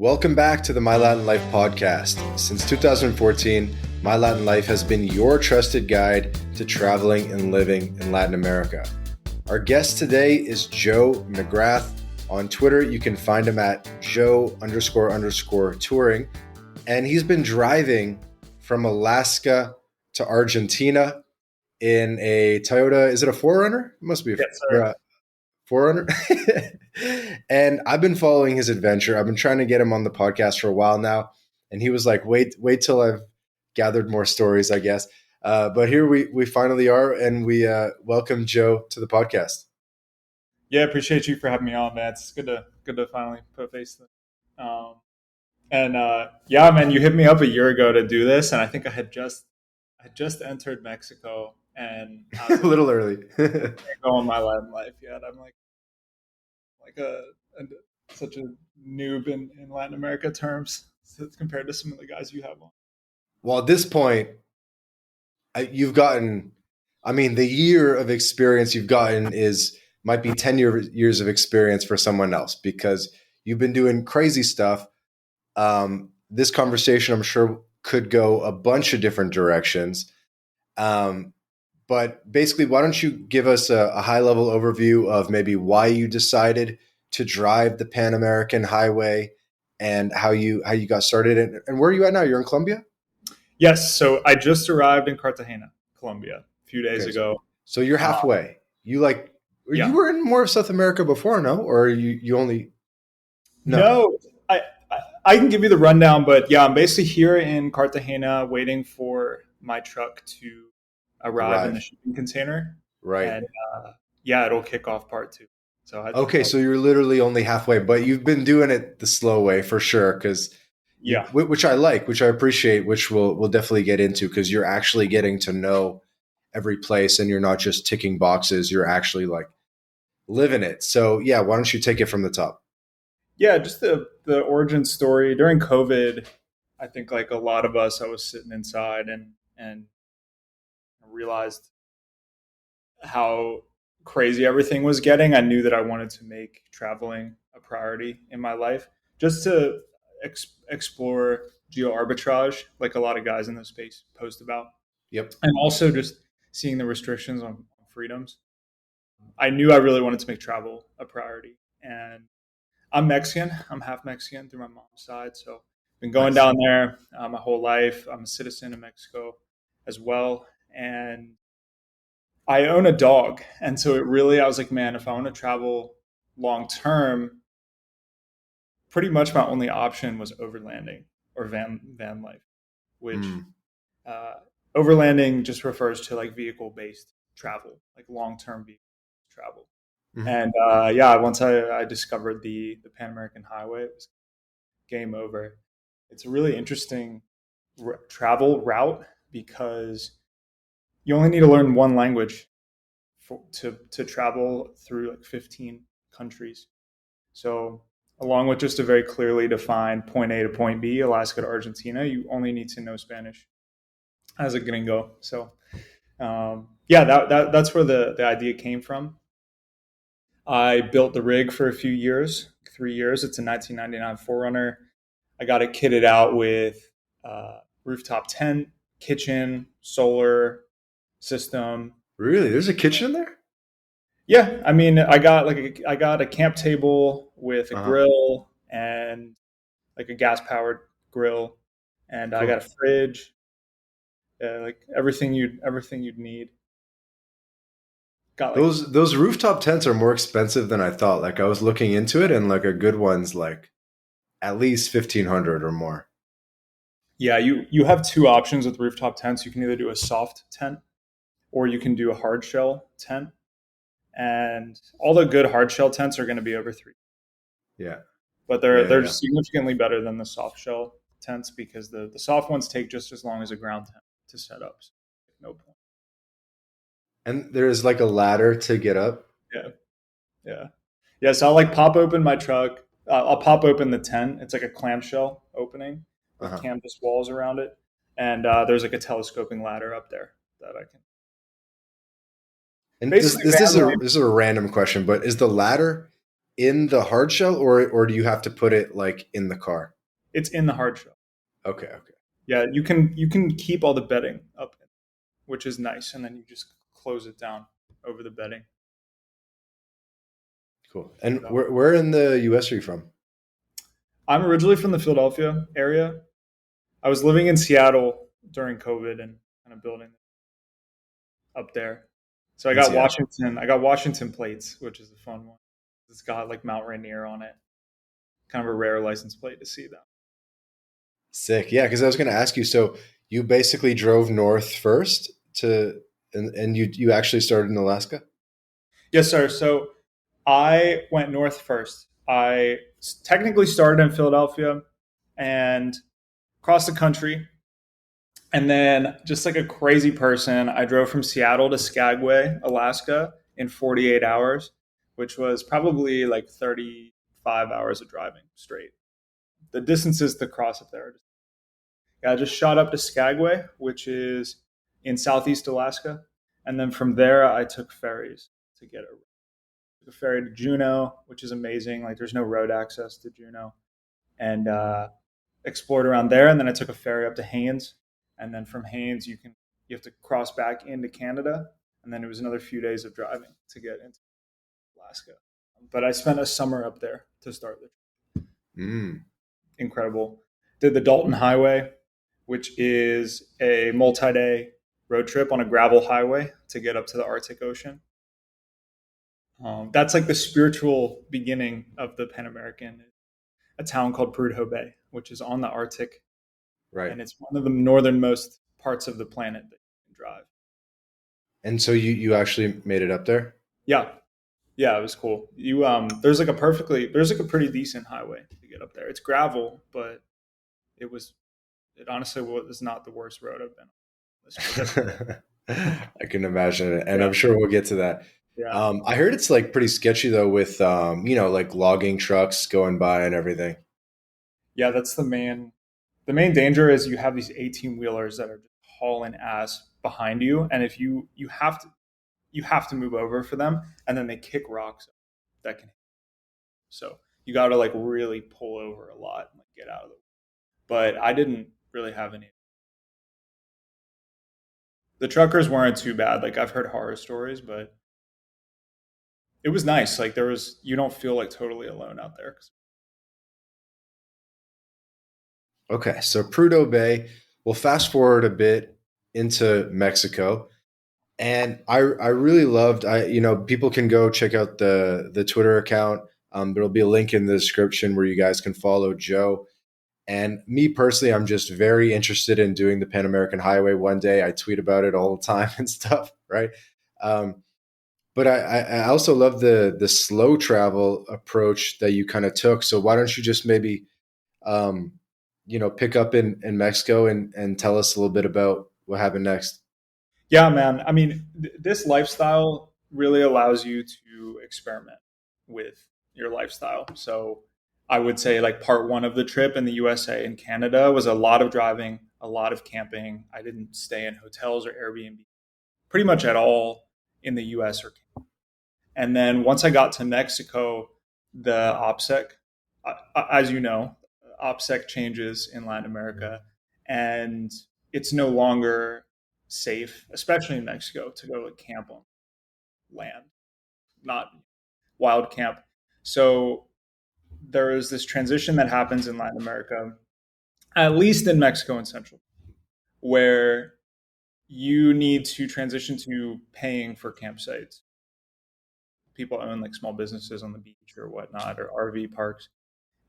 Welcome back to the MyLatinLife podcast. Since 2014, MyLatinLife has been your trusted guide to traveling and living in Latin America. Our guest today is Joe McGrath. On Twitter, you can find him at Joe__touring. And he's been driving from Alaska to Argentina in a Toyota. Is it a 4Runner? It must be Yes, sir. 4Runner. And I've been following his adventure. I've been trying to get him on the podcast for a while now. And he was like, wait till I've gathered more stories, I guess. But here we finally are, and we welcome Joe to the podcast. Yeah, appreciate you for having me on, man. It's good to finally put a face to it. Yeah, man, you hit me up a year ago to do this, and I think I had just entered Mexico, and I was A little early. go on my Latin life yet. I'm like such a noob in Latin America terms compared to some of the guys you have on. Well, at this point, you've gotten, the year of experience you've gotten might be 10 years of experience for someone else, because you've been doing crazy stuff. This conversation, I'm sure, could go a bunch of different directions. But basically, why don't you give us a high-level overview of maybe why you decided to drive the Pan American Highway and how you got started, and where are you at now? You're in Colombia? Yes, so I just arrived in Cartagena, Colombia, a few days ago. So you're halfway. You were in more of South America before, no? Or you only No, I can give you the rundown, but yeah, I'm basically here in Cartagena waiting for my truck to arrive in the shipping container. Right. And it'll kick off part 2. So so you're literally only halfway, but you've been doing it the slow way for sure, because which I like, which I appreciate, which we'll definitely get into, because you're actually getting to know every place and you're not just ticking boxes, you're actually like living it. So yeah, why don't you take it from the top? Yeah, just the origin story. During COVID, I think like a lot of us, I was sitting inside and realized how crazy everything was getting. I knew that I wanted to make traveling a priority in my life, just to explore geo arbitrage, like a lot of guys in this space post about. Yep. And also just seeing the restrictions on freedoms. I knew I really wanted to make travel a priority. And I'm Mexican. I'm half Mexican through my mom's side. So I've been going down there my whole life. I'm a citizen of Mexico as well. And I own a dog. And so I was like, man, if I want to travel long term, pretty much my only option was overlanding or van life, which overlanding just refers to like vehicle based travel, like long term vehicle travel. Mm-hmm. And once I discovered the Pan American Highway, it was game over. It's a really interesting travel route because you only need to learn one language to travel through like 15 countries. So along with just a very clearly defined point A to point B, Alaska to Argentina, you only need to know Spanish as a gringo. So that's where the idea came from. I built the rig for a few years, 3 years. It's a 1999 4Runner. I got it kitted out with rooftop tent, kitchen, solar system. Really? There's a kitchen in there? Yeah, I mean, I got a camp table with a grill and like a gas powered grill, and cool. I got a fridge, like everything you'd need. Got those rooftop tents are more expensive than I thought. Like I was looking into it, and like a good one's like at least $1,500 or more. Yeah, you have two options with rooftop tents. You can either do a soft tent or you can do a hard shell tent. And all the good hard shell tents are going to be over $3,000. Yeah. But they're significantly better than the soft shell tents because the soft ones take just as long as a ground tent to set up. So no point. And there's like a ladder to get up? Yeah. So I'll like pop open my truck. I'll pop open the tent. It's like a clamshell opening with canvas walls around it. And there's like a telescoping ladder up there that I can. And this is a random question, but is the ladder in the hard shell, or do you have to put it like in the car? It's in the hard shell. Okay, okay, Yeah, you can keep all the bedding up, which is nice, and then you just close it down over the bedding. cool. And So where in the US are you from? I'm originally from the Philadelphia area. I was living in Seattle during COVID and kind of building up there. So I In got Seattle. Washington. I got Washington plates, which is a fun one. It's got like Mount Rainier on it. Kind of a rare license plate to see that. Sick. Yeah, because I was going to ask you. So you basically drove north first to, and you actually started in Alaska. Yes, sir. So I went north first. I technically started in Philadelphia and across the country. And then, just like a crazy person, I drove from Seattle to Skagway, Alaska in 48 hours, which was probably like 35 hours of driving straight. The distances to cross up there. Yeah, I just shot up to Skagway, which is in southeast Alaska. And then from there, I took ferries to get a ferry to Juneau, which is amazing. Like, there's no road access to Juneau. And explored around there, and then I took a ferry up to Haines, and then from Haines you have to cross back into Canada, and then it was another few days of driving to get into Alaska. But I spent a summer up there to start with. Mm, Incredible. Did the Dalton Highway, which is a multi-day road trip on a gravel highway to get up to the Arctic Ocean. That's like the spiritual beginning of the Pan American. A town called Prudhoe Bay, which is on the Arctic, right. and it's one of the northernmost parts of the planet that you can drive. And so you actually made it up there. Yeah, yeah, it was cool. There's like a pretty decent highway to get up there. It's gravel, but it honestly was not the worst road I've been on. Let's put that. I can imagine it, and Yeah, I'm sure we'll get to that. yeah, I heard it's like pretty sketchy though, with like logging trucks going by and everything. yeah. That's the main danger is you have these 18 wheelers that are just hauling ass behind you, and if you have to move over for them, and then they kick rocks that can. So you got to like really pull over a lot and like get out of the way. But I didn't really have any. The truckers weren't too bad. Like, I've heard horror stories, but it was nice. Like, you don't feel like totally alone out there. Okay, so Prudhoe Bay. We'll fast forward a bit into Mexico, and I really loved. People can go check out the Twitter account. There'll be a link in the description where you guys can follow Joe. And me personally, I'm just very interested in doing the Pan American Highway one day. I tweet about it all the time and stuff, right? Um, but I also love the slow travel approach that you kind of took. So why don't you just maybe um, pick up in Mexico and tell us a little bit about what happened next? Yeah, man. I mean, this lifestyle really allows you to experiment with your lifestyle. So I would say like part one of the trip in the USA and Canada was a lot of driving, a lot of camping. I didn't stay in hotels or Airbnb pretty much at all in the US or Canada. And then once I got to Mexico, the OPSEC, as you know, OPSEC changes in Latin America, and it's no longer safe, especially in Mexico, to go to camp on land, not wild camp. So there is this transition that happens in Latin America, at least in Mexico and Central, where you need to transition to paying for campsites. People own like small businesses on the beach or whatnot, or RV parks.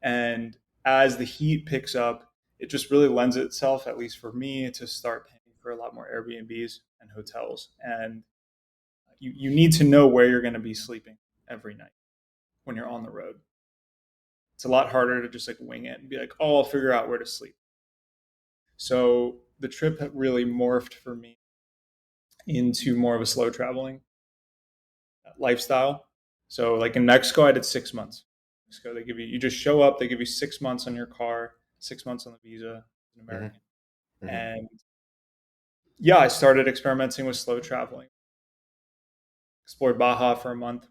And as the heat picks up, it just really lends itself, at least for me, to start paying for a lot more Airbnbs and hotels. And you need to know where you're going to be sleeping every night when you're on the road. It's a lot harder to just like wing it and be like, oh, I'll figure out where to sleep. So the trip had really morphed for me into more of a slow traveling lifestyle. So like in Mexico, I did 6 months. Mexico, you just show up, they give you 6 months on your car, 6 months on the visa, as an Hmm. American. Hmm. And yeah, I started experimenting with slow traveling. Explored Baja for a month,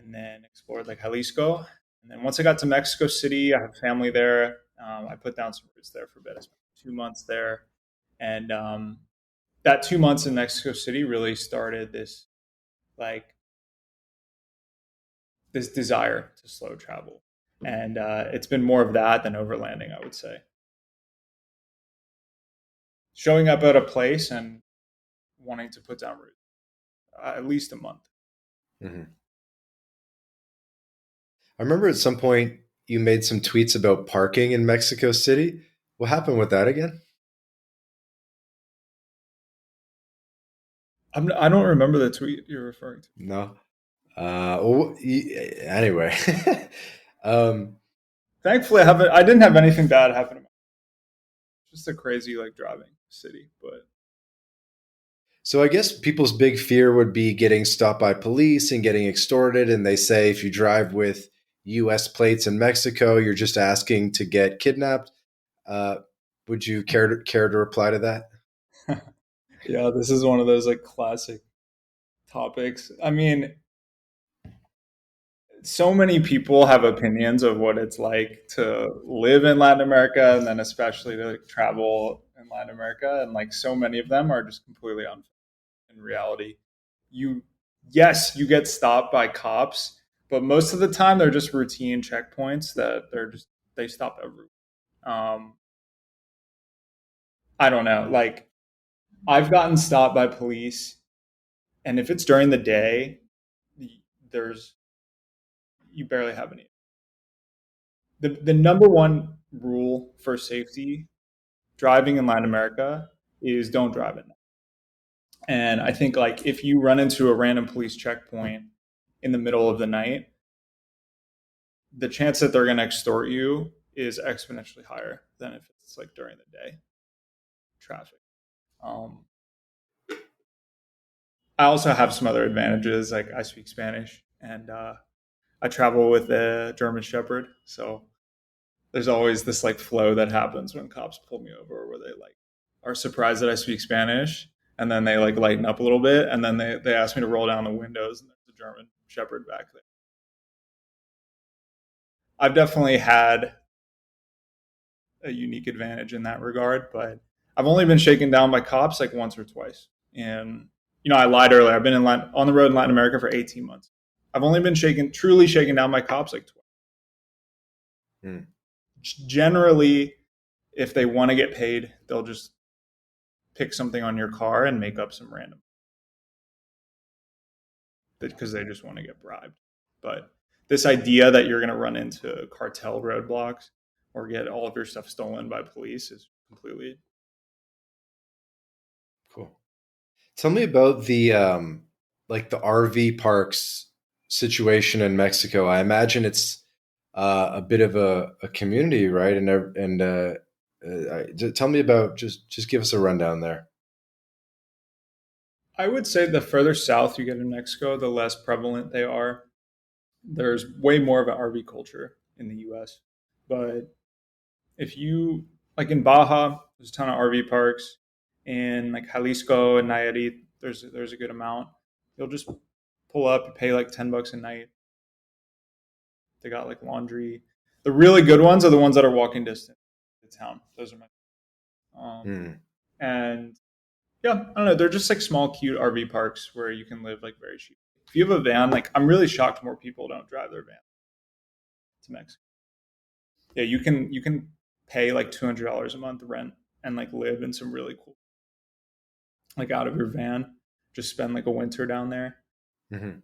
and then explored like Jalisco. And then once I got to Mexico City, I have family there. I put down some roots there for a bit. I spent 2 months there, and that 2 months in Mexico City really started like this desire to slow travel, and it's been more of that than overlanding, I would say. Showing up at a place and wanting to put down roots, at least a month. Mm-hmm. I remember at some point you made some tweets about parking in Mexico City. What happened with that again? I don't remember the tweet you're referring to. No. Anyway, um, Thankfully, I didn't have anything bad happen to me. Just a crazy like driving city, but so I guess people's big fear would be getting stopped by police and getting extorted. And they say if you drive with U.S. plates in Mexico, you're just asking to get kidnapped. Uh, would you care to reply to that? yeah, this is one of those like classic topics. I mean, so many people have opinions of what it's like to live in Latin America, and then especially to like, travel in Latin America, and like so many of them are just completely unfair. In reality, you yes, you get stopped by cops, but most of the time they're just routine checkpoints that they stop everyone. Um, I don't know, like I've gotten stopped by police, and if it's during the day, there's you barely have any. The number one rule for safety driving in Latin America is don't drive at night. And I think like if you run into a random police checkpoint in the middle of the night, the chance that they're going to extort you is exponentially higher than if it's like during the day traffic. Um, I also have some other advantages, like I speak Spanish, and I travel with a German Shepherd, so there's always this like flow that happens when cops pull me over, where they like are surprised that I speak Spanish, and then they like lighten up a little bit, and then they ask me to roll down the windows, and there's a German Shepherd back there. I've definitely had a unique advantage in that regard, but I've only been shaken down by cops like once or twice. And I lied earlier. I've been on the road in Latin America for 18 months. I've only been truly shaken down by cops like twice. Hmm. Generally, if they want to get paid, they'll just pick something on your car and make up some random because they just want to get bribed. But this idea that you're going to run into cartel roadblocks or get all of your stuff stolen by police is completely cool. Tell me about the like the RV parks situation in Mexico. I imagine it's a bit of a community, right? Tell me about just give us a rundown there. I would say the further south you get in Mexico, the less prevalent they are. There's way more of an RV culture in the US. But if you, like in Baja, there's a ton of RV parks. In like Jalisco and Nayarit, there's a good amount. You'll just pull up, you pay like $10 a night. They got like laundry. The really good ones are the ones that are walking distance to town. Those are my and yeah, I don't know. They're just like small, cute RV parks where you can live like very cheap. If you have a van, like I'm really shocked more people don't drive their van to Mexico. Yeah, you can pay like $200 a month rent and like live in some really cool, like out of your van. Just spend like a winter down there. Mm-hmm.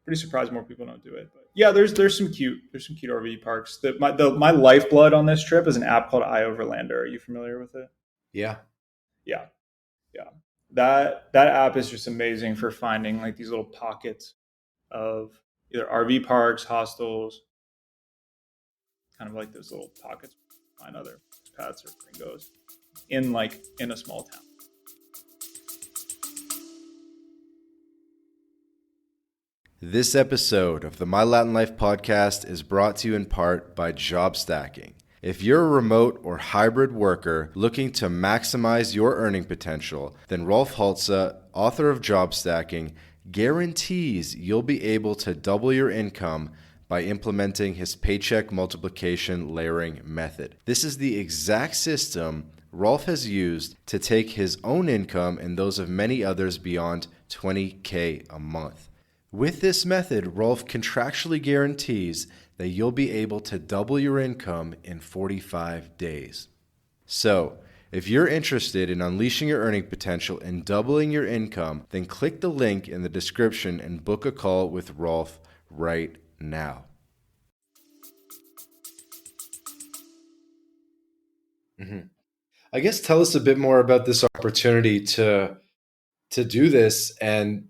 Pretty surprised more people don't do it. But yeah, there's some cute RV parks. My lifeblood on this trip is an app called iOverlander. Are you familiar with it? Yeah. Yeah. Yeah. That app is just amazing for finding like these little pockets of either RV parks, hostels, kind of like those little pockets find other expats or gringos in a small town. This episode of the My Latin Life podcast is brought to you in part by Job Stacking. If you're a remote or hybrid worker looking to maximize your earning potential, then Rolf Haltza, author of Job Stacking, guarantees you'll be able to double your income by implementing his paycheck multiplication layering method. This is the exact system Rolf has used to take his own income and those of many others beyond $20K a month. With this method, Rolf contractually guarantees that you'll be able to double your income in 45 days. So, if you're interested in unleashing your earning potential and doubling your income, then click the link in the description and book a call with Rolf right now. I guess tell us a bit more about this opportunity to do this and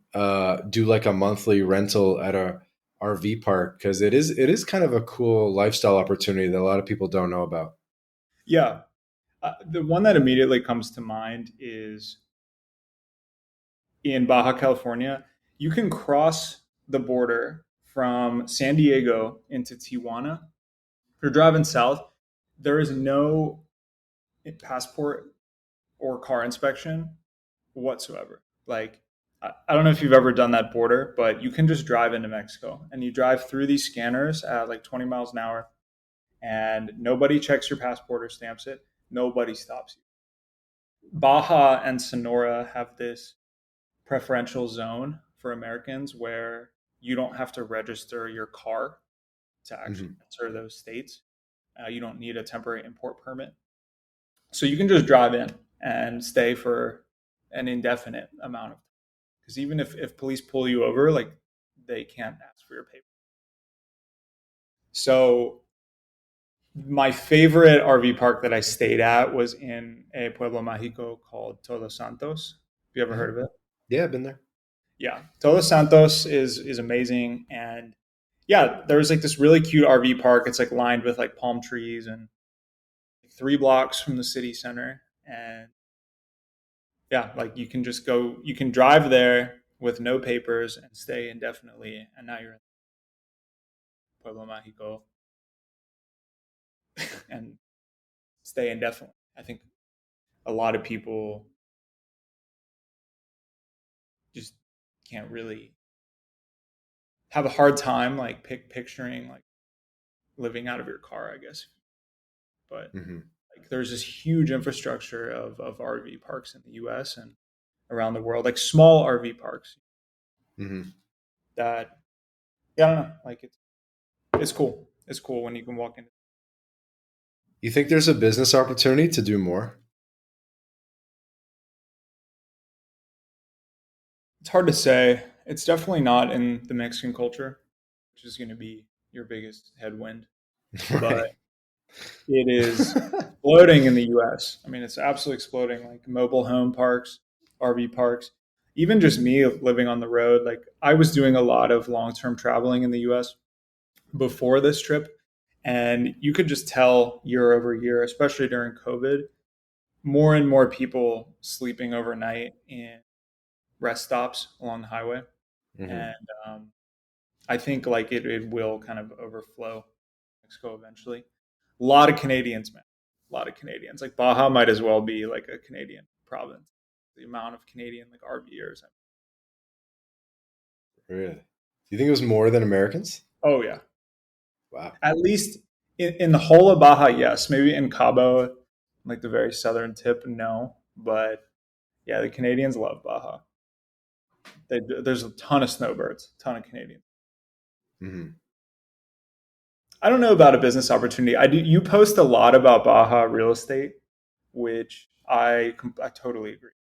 do like a monthly rental at a RV park, because it is kind of a cool lifestyle opportunity that a lot of people don't know about. Yeah. The one that immediately comes to mind is in Baja California. You can cross the border from San Diego into Tijuana. If you're driving south, there is no passport or car inspection whatsoever. Like, I don't know if you've ever done that border, but you can just drive into Mexico and you drive through these scanners at like 20 miles an hour, and nobody checks your passport or stamps it. Nobody stops you. Baja and Sonora have this preferential zone for Americans where you don't have to register your car to actually Mhm. enter those states. You don't need a temporary import permit. So you can just drive in and stay for an indefinite amount of time. Because even if police pull you over, like, they can't ask for your paper. So my favorite RV park that I stayed at was in a Pueblo Mágico called Todos Santos. Have you ever heard Mhm. of it? Yeah, I've been there. Yeah, Todos Santos is amazing, and yeah, there's like this really cute RV park. It's like lined with like palm trees and 3 blocks from the city center, and yeah, like you can just go, you can drive there with no papers and stay indefinitely, and now you're in Pueblo Mágico and stay indefinitely. I think a lot of people just can't really have a hard time like picturing like living out of your car, I guess. But Hmm. like there's this huge infrastructure of RV parks in the US and around the world, like small RV parks Hmm. that, yeah, I don't know, like it's cool. It's cool when you can walk in. You think there's a business opportunity to do more? It's hard to say. It's definitely not in the Mexican culture, which is going to be your biggest headwind. But Right. it is exploding in the US. I mean, it's absolutely exploding. Like mobile home parks, RV parks, even just me living on the road. Like I was doing a lot of long term traveling in the US before this trip. And you could just tell year over year, especially during COVID, more and more people sleeping overnight in rest stops along the highway. Hmm. And I think like it will kind of overflow Mexico eventually. A lot of Canadians, man. A lot of Canadians. Like Baja might as well be like a Canadian province. The amount of Canadian like RVers. Really? Do you think it was more than Americans? Oh yeah. Wow. At least in the whole of Baja, yes. Maybe in Cabo, like the very southern tip, no. But yeah, the Canadians love Baja. There's a ton of snowbirds, a ton of Canadians. Hmm. I don't know about a business opportunity. I do. You post a lot about Baja real estate, which I totally agree.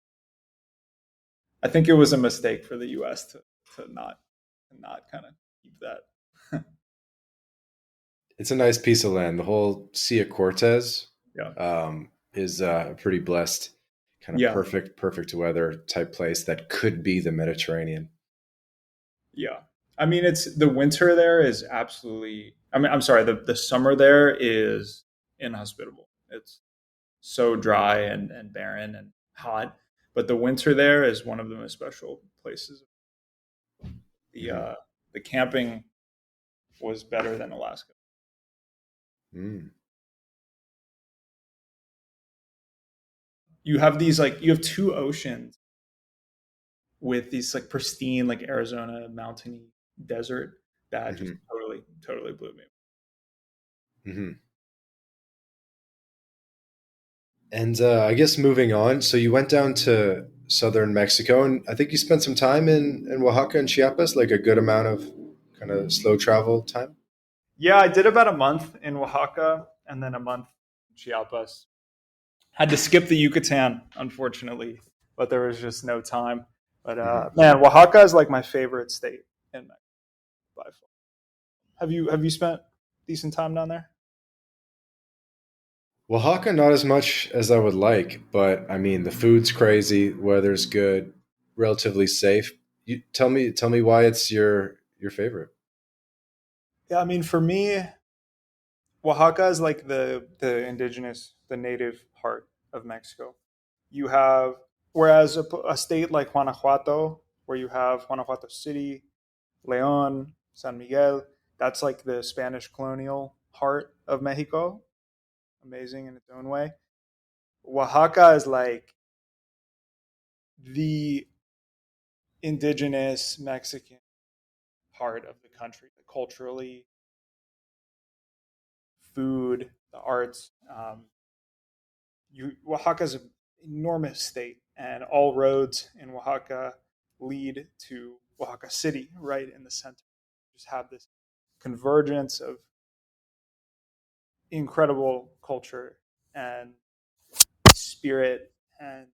I think it was a mistake for the U.S. to not kind of keep that. It's a nice piece of land. The whole Sea of Cortez Yeah, is a pretty blessed, kind of yeah, perfect weather type place that could be the Mediterranean. yeah. I mean, it's the winter there is absolutely. I mean, I'm sorry. The summer there is inhospitable. It's so dry and barren and hot. But the winter there is one of the most special places. The Hmm. uh, the camping was better than Alaska. Mm. You have these like you have two oceans with these like pristine like Arizona mountainy desert that just Hmm. totally blew me. Hmm. And I guess moving on, so you went down to southern Mexico, and I think you spent some time in Oaxaca and Chiapas, like a good amount of kind of slow travel time. Yeah, I did about a month in Oaxaca and then a month in Chiapas. Had to skip the Yucatan, unfortunately, but there was just no time. But Hmm. man, Oaxaca is like my favorite state in Mexico by far. Have you spent decent time down there? Oaxaca, not as much as I would like, but I mean, the food's crazy, weather's good, relatively safe. You tell me why it's your favorite. Yeah, I mean, for me, Oaxaca is like the indigenous, the native part of Mexico. You have, whereas a state like Guanajuato, where you have Guanajuato City, Leon, San Miguel, that's like the Spanish colonial heart of Mexico, amazing in its own way. Oaxaca is like the indigenous Mexican part of the country, culturally, food, the arts. Oaxaca is an enormous state, and all roads in Oaxaca lead to Oaxaca City, right in the center. Just have this convergence of incredible culture and spirit, and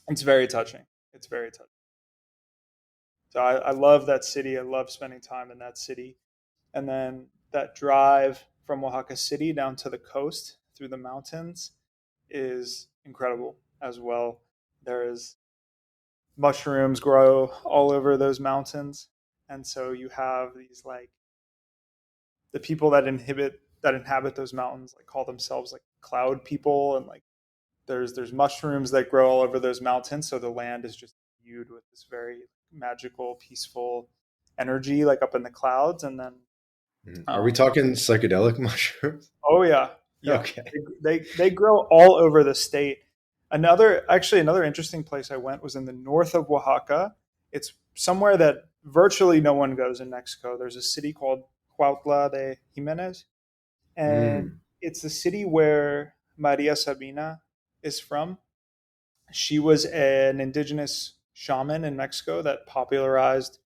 it's very touching. It's very touching. So I love that city. I love spending time in that city. And then that drive from Oaxaca City down to the coast through the mountains is incredible as well. There's mushrooms grow all over those mountains. And so you have these like the people that inhabit those mountains like call themselves like cloud people, and like there's mushrooms that grow all over those mountains, so the land is just imbued with this very magical, peaceful energy like up in the clouds. And then Mhm. Are we um, talking psychedelic mushrooms? oh yeah, yeah. Okay. They grow all over the state. Another interesting place I went was in the north of Oaxaca. It's somewhere that virtually no one goes in Mexico. There's a city called Cuautla de Jimenez, and Mm. it's the city where Maria Sabina is from. She was an indigenous shaman in Mexico that popularized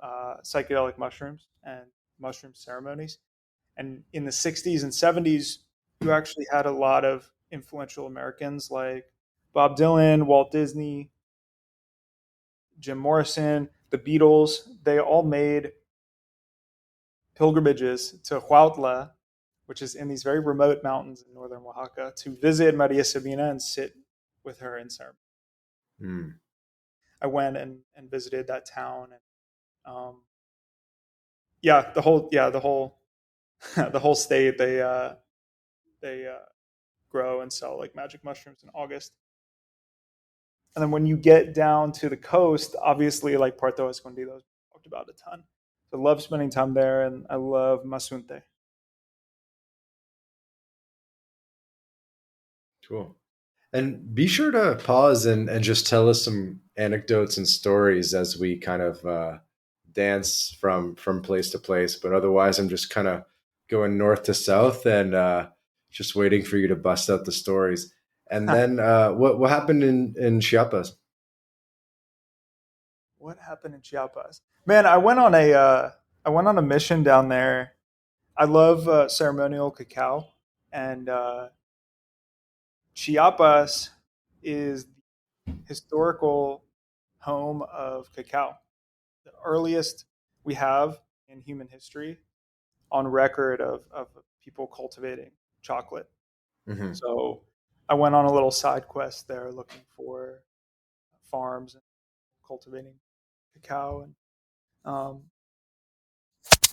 psychedelic mushrooms and mushroom ceremonies. And in the 60s and 70s, you actually had a lot of influential Americans like Bob Dylan, Walt Disney, Jim Morrison, the Beatles. They all made pilgrimages to Huautla, which is in these very remote mountains in northern Oaxaca, to visit Maria Sabina and sit with her in ceremony. Mm. I went and visited that town, and yeah, the whole the whole state they grow and sell like magic mushrooms in August. And then when you get down to the coast, obviously like Puerto Escondido is talked about a ton. So I love spending time there, and I love Masunte. Cool. And be sure to pause and just tell us some anecdotes and stories as we kind of dance from place to place. But otherwise, I'm just kind of going north to south and just waiting for you to bust out the stories. And then what happened in Chiapas? What happened in Chiapas? Man, I went on a mission down there. I love ceremonial cacao, and Chiapas is the historical home of cacao, the earliest we have in human history on record of people cultivating chocolate. Hmm. So I went on a little side quest there looking for farms and cultivating cacao. And um,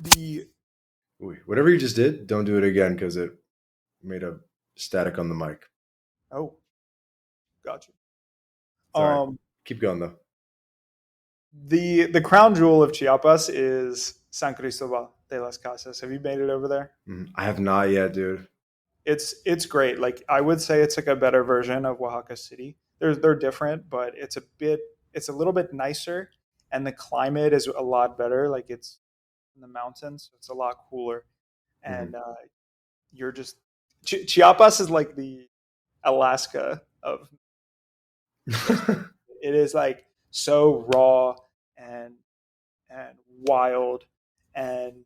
the Whatever you just did, don't do it again because it made a static on the mic. oh, gotcha. It's all right. Um, Keep going though. the crown jewel of Chiapas is San Cristobal de las Casas. Have you made it over there? I have not yet, dude. It's great. Like I would say, it's like a better version of Oaxaca City. they're different, but it's a little bit nicer, and the climate is a lot better. Like it's in the mountains, so it's a lot cooler, and Hmm. you're just Chiapas is like the Alaska of just it is like so raw and and wild. And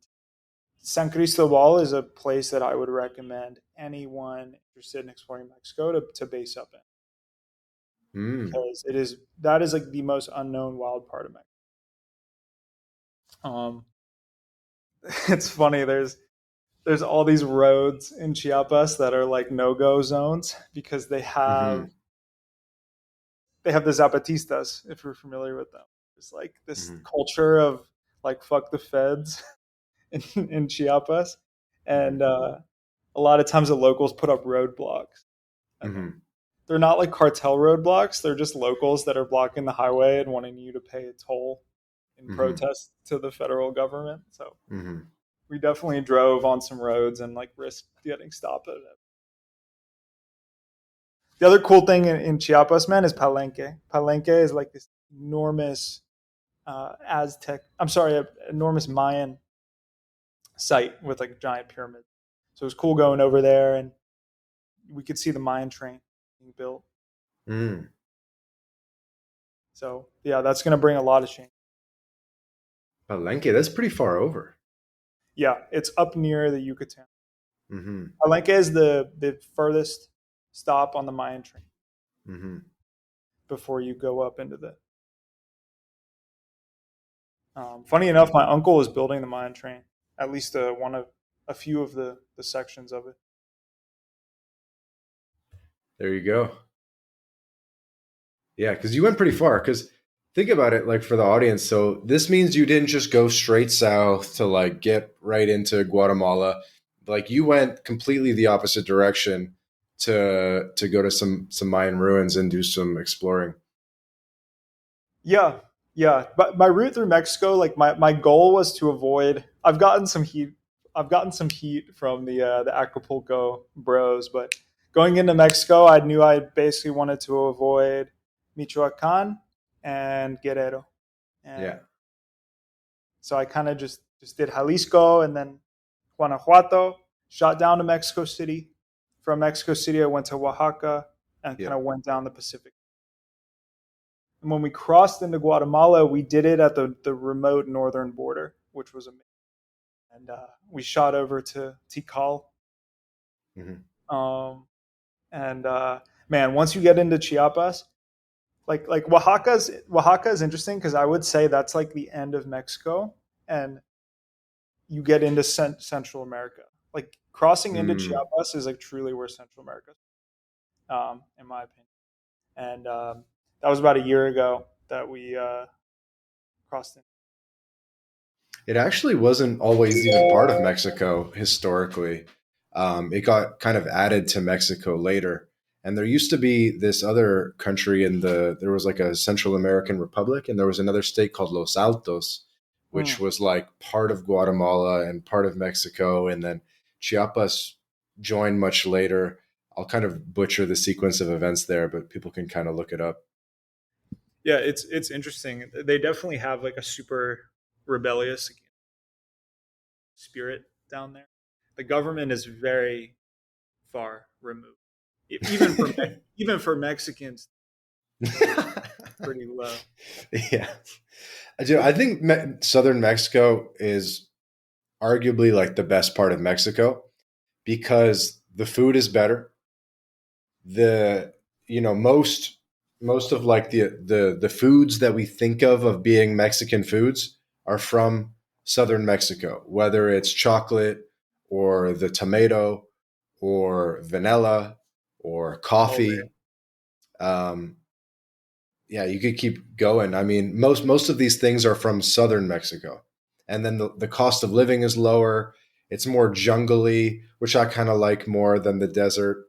San Cristobal is a place that I would recommend anyone interested in exploring Mexico to base up in, Mm. because it is that is like the most unknown wild part of Mexico. It's funny. There's all these roads in Chiapas that are like no go zones because Hmm. they have the Zapatistas, if you're familiar with them. It's like this Hmm. culture of like fuck the feds in Chiapas, and Hmm. a lot of times the locals put up roadblocks, and Hmm. they're not like cartel roadblocks. They're just locals that are blocking the highway and wanting you to pay a toll in Hmm. protest to the federal government. So Hmm. we definitely drove on some roads and like risked getting stopped at it. The other cool thing in Chiapas, man, is Palenque. Palenque is like this enormous Aztec, I'm sorry, enormous Mayan site with like a giant pyramid. So it was cool going over there, and we could see the Mayan train being built. Mm. So yeah, that's going to bring a lot of change. Palenque, that's pretty far over. Yeah, it's up near the Yucatan. Hmm. Palenque is the furthest stop on the Mayan train Hmm. before you go up into the. Funny enough, my uncle is building the Mayan train. At least one of a few of the sections of it. There you go. Yeah, because you went pretty far. Because think about it, like for the audience. So this means you didn't just go straight south to like get right into Guatemala. Like you went completely the opposite direction to go to some Mayan ruins and do some exploring. Yeah, yeah. But my route through Mexico, like my goal was to avoid. I've gotten some heat. I've gotten some heat from the Acapulco bros, but going into Mexico, I knew I basically wanted to avoid Michoacan and Guerrero, Yeah, and so I kind of just did Jalisco and then Guanajuato. Shot down to Mexico City. From Mexico City, I went to Oaxaca and yeah. kind of went down the Pacific. And when we crossed into Guatemala, we did it at the remote northern border, which was amazing. And we shot over to Tikal. Hmm. Um, and man, once you get into Chiapas, like Oaxaca is interesting because I would say that's like the end of Mexico, and you get into Central America. Like crossing into Mm. Chiapas is like truly where Central America, in my opinion. And that was about a year ago that we crossed in. It actually wasn't always even part of Mexico historically. It got kind of added to Mexico later. And there used to be this other country there was like a Central American republic, and there was another state called Los Altos, which Mm. was like part of Guatemala and part of Mexico. And then Chiapas joined much later. I'll kind of butcher the sequence of events there, but people can kind of look it up. Yeah, it's interesting. They definitely have like a super rebellious spirit down there. The government is very far removed, even for even for Mexicans, pretty low. Yeah. I think southern Mexico is arguably like the best part of Mexico because the food is better. The most of like the foods that we think of being Mexican foods are from southern Mexico, whether it's chocolate or the tomato or vanilla or Oh, coffee. Um, yeah, you could keep going. I mean, most of these things are from southern Mexico, and then the cost of living is lower. It's more jungly, which I kind of like more than the desert.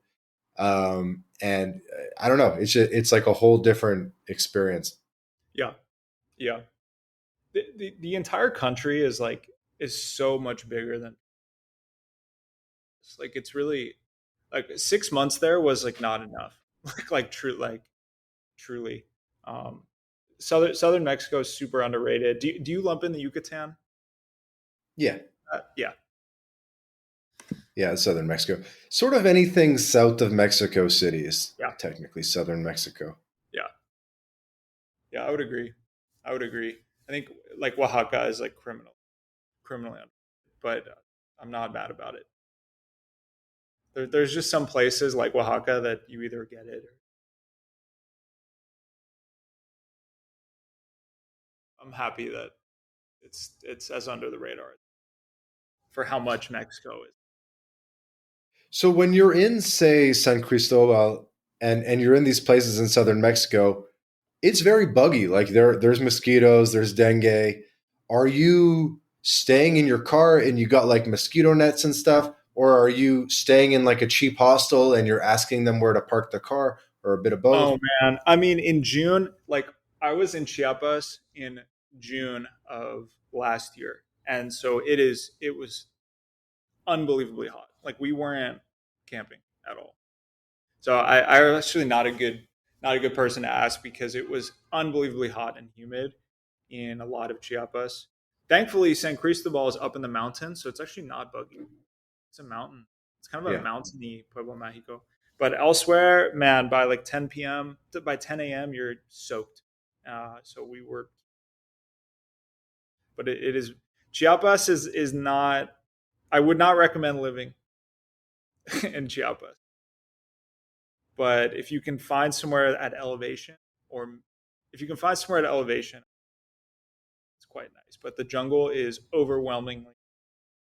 And I don't know, it's like a whole different experience. yeah, yeah. The entire country is so much bigger than like it's really like 6 months there was like not enough. Like true like truly. Southern Mexico is super underrated. Do you lump in the Yucatan? Yeah. Yeah, Yeah, southern Mexico. Sort of anything south of Mexico City is yeah, technically southern Mexico. yeah, yeah. I would agree. I would agree. I think like Oaxaca is like criminally underrated, but I'm not mad about it. There's just some places like Oaxaca that you either get it or I'm happy that it's as under the radar for how much Mexico is. So when you're in, say, San Cristobal and you're in these places in southern Mexico, it's very buggy. Like there's mosquitoes, there's dengue. Are you staying in your car and you got like mosquito nets and stuff? Or are you staying in like a cheap hostel and you're asking them where to park the car or a bit of both? Oh man, I mean in June, like I was in Chiapas in June of last year, and so it was unbelievably hot. Like we weren't camping at all. So I was actually not a good person to ask because it was unbelievably hot and humid in a lot of Chiapas. Thankfully, San Cristobal is up in the mountains, so it's actually not buggy. It's a mountain. It's kind of a Yeah. mountainy Pueblo Mágico. But elsewhere, man, by like 10 p.m. by 10 a.m., you're soaked. So we were, but it is Chiapas is not. I would not recommend living in Chiapas. But if you can find somewhere at elevation, or if you can find somewhere at elevation, it's quite nice. But the jungle is overwhelmingly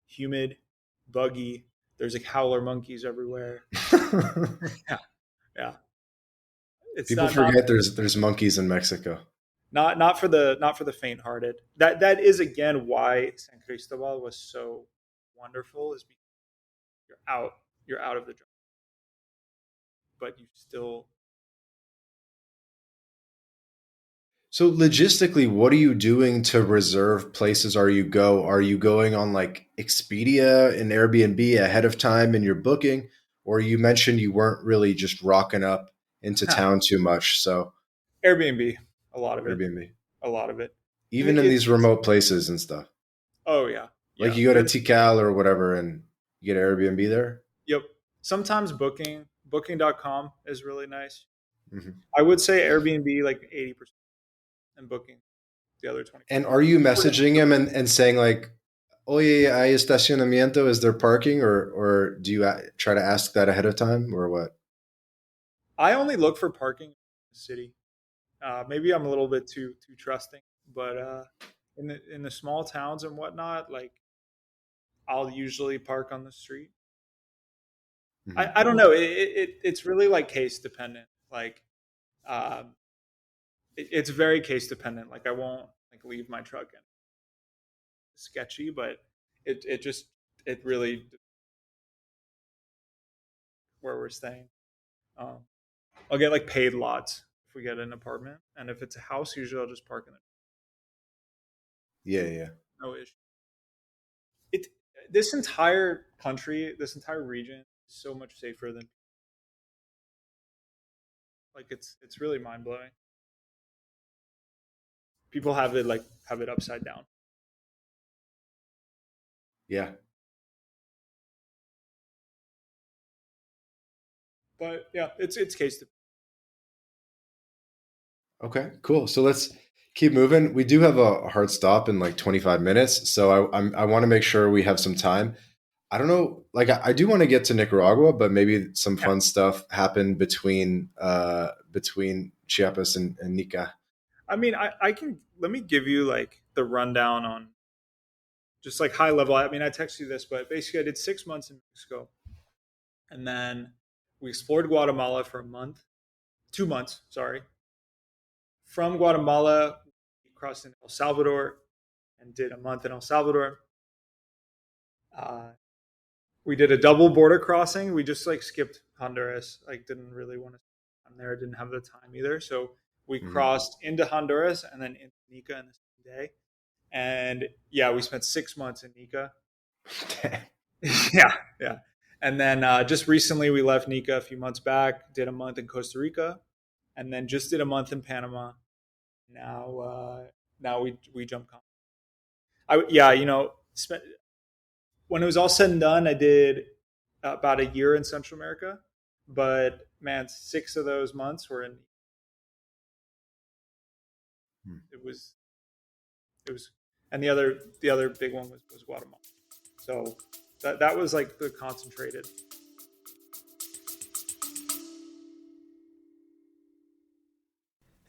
humid, buggy. There's like howler monkeys everywhere. Yeah, yeah. It's People not forget there's monkeys in Mexico. not for the faint-hearted. That is again why San Cristobal was so wonderful, is because you're out you're out of the jungle, but you still. So logistically, what are you doing to reserve places? Are you going on like Expedia and Airbnb ahead of time in your booking? Or you mentioned you weren't really just rocking up into town too much. So Airbnb, a lot of it, Airbnb. a lot of it. Even in these It's remote places and stuff. oh yeah, Like yeah. you go to Tikal or whatever and you get an Airbnb there. Yep. Sometimes booking.com is really nice. Hmm. I would say Airbnb like 80% and booking the other 20. And are you messaging him and saying like, oye, hay estacionamiento? Is there parking? Or do you try to ask that ahead of time or what? I only look for parking in the city. Maybe I'm a little bit too trusting, but in the small towns and whatnot, like I'll usually park on the street. Hmm. I don't know. It's really like case dependent. Like um, it's very case dependent. Like I won't like leave my truck in sketchy, but it just it really where we're staying. Um, I'll get like paid lots if we get an apartment, and if it's a house, usually I'll just park in it. Yeah, yeah. No issue. It this entire country, this entire region, is so much safer than like it's really mind blowing. People have it upside down. Yeah. But yeah, it's case to. Okay, cool. So let's keep moving. We do have a hard stop in like 25 minutes. So I want to make sure we have some time. I don't know, like I do want to get to Nicaragua, but maybe some Yeah, fun stuff happened between Chiapas and Nica. I mean, I can let me give you like the rundown on just like high level. I mean, I texted you this, but basically, I did 6 months in Mexico, and then we explored Guatemala for a month, 2 months, sorry. From Guatemala, we crossed into El Salvador and did a month in El Salvador. Uh, we did a double border crossing. We just like skipped Honduras. Like didn't really want to. I'm there. Didn't have the time either. So we Hmm. crossed into Honduras and then into Nica in the same day. And yeah, we spent 6 months in Nica. Yeah, yeah. And then just recently we left Nica a few months back. Did a month in Costa Rica. and then just did a month in Panama. Now we jump. Yeah, when it was all said and done, I did about a year in Central America, but man, 6 of those months were in. Hmm. It was, and the other big one was Guatemala. So that was like the concentrated.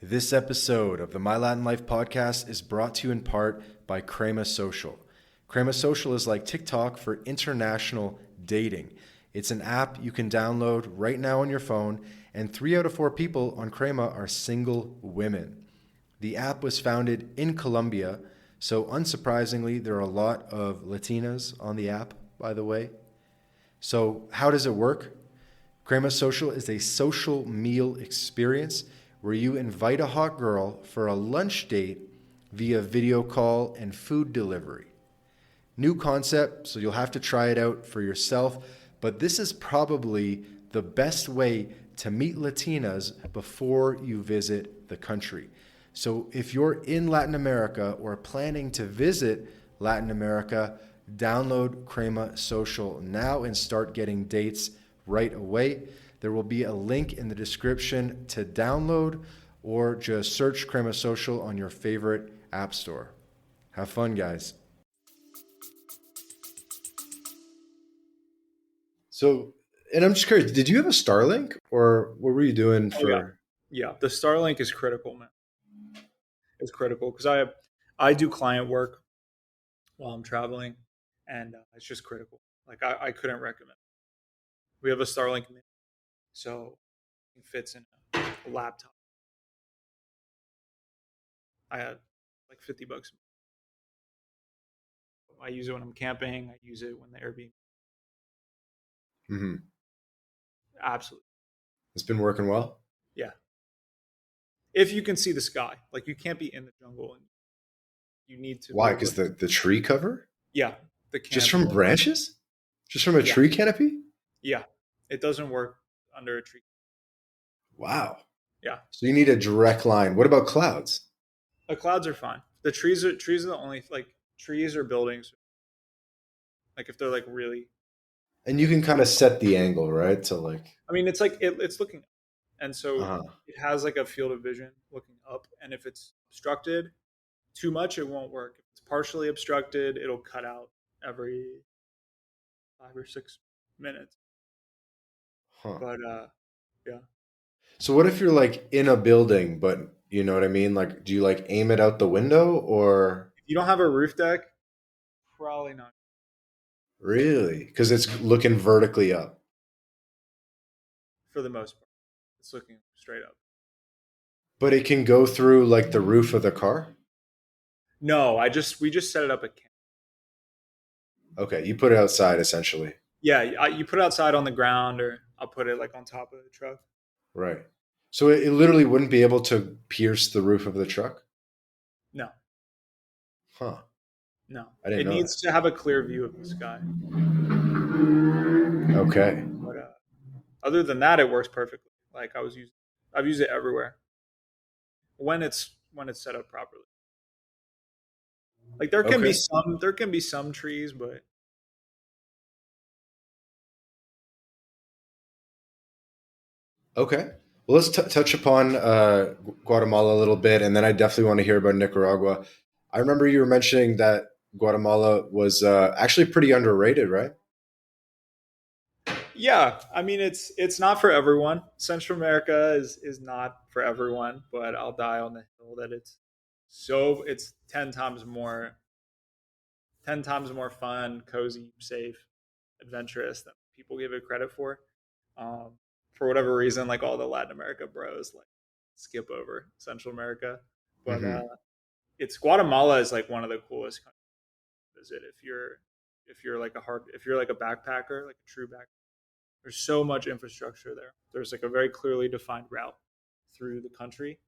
This episode of the My Latin Life podcast is brought to you in part by Crema Social. Crema Social is like TikTok for international dating. It's an app you can download right now on your phone, and 3 out of 4 people on Crema are single women. The app was founded in Colombia, so unsurprisingly, there are a lot of Latinas on the app, by the way. So, how does it work? Crema Social is a social meal experience where you invite a hot girl for a lunch date via video call and food delivery. New concept, so you'll have to try it out for yourself, but this is probably the best way to meet Latinas before you visit the country. So if you're in Latin America or planning to visit Latin America, download Crema Social now and start getting dates right away. There will be a link in the description to download, or just search Crema Social on your favorite app store. Have fun, guys. So, and I'm just curious, did you have a Starlink or what were you doing Oh yeah, for? yeah. The Starlink is critical, man. It's critical because I do client work while I'm traveling, and it's just critical. Like I couldn't recommend. We have a Starlink, so it fits in a laptop. I had like $50. I use it when I'm camping. I use it when the Airbnb. Mm-hmm. Absolutely, It's been working well. yeah. If you can see the sky, like you can't be in the jungle, and you need to be Why? able Because to. the tree cover? Yeah, the Just canopy. from branches? Just from a Yeah, tree canopy? yeah. It doesn't work under a tree. Wow. Yeah, So you need a direct line. What about clouds? the clouds are fine. The trees are the only like trees or buildings. Like if they're like really, And you can kind of set the angle, right? To like, I mean, it's like it's looking, and so uh-huh. it has like a field of vision looking up. And if it's obstructed too much, it won't work. If it's partially obstructed, it'll cut out every 5 or 6 minutes. Huh. But yeah, So what if you're like in a building, but you know what I mean? Like, do you like aim it out the window or if you don't have a roof deck, probably not really? Because it's looking vertically up. for the most part. It's looking straight up. But it can go through like the roof of the car? No, we just set it up at camp. Okay, you put it outside essentially. Yeah, you put it outside on the ground, or I'll put it like on top of the truck. Right. So it literally wouldn't be able to pierce the roof of the truck? No, Huh. no, I didn't it know needs to have a clear view of the sky. that. Okay. But other than that, it works perfectly. Like I've used it everywhere when it's set up properly. Like Okay. there can be some trees, but Okay. Well, let's touch upon Guatemala a little bit, and then I definitely want to hear about Nicaragua. I remember you were mentioning that Guatemala was actually pretty underrated, right? yeah, I mean it's not for everyone. Central America is not for everyone, but I'll die on the hill that it's 10 times more fun, cozy, safe, adventurous than people give it credit for. Um, for whatever reason, like all the Latin America bros like skip over Central America, but Mm-hmm. it's Guatemala is like one of the coolest countries to visit if you're like a backpacker, like a true backpacker. There's so much infrastructure there. There's like a very clearly defined route through the country.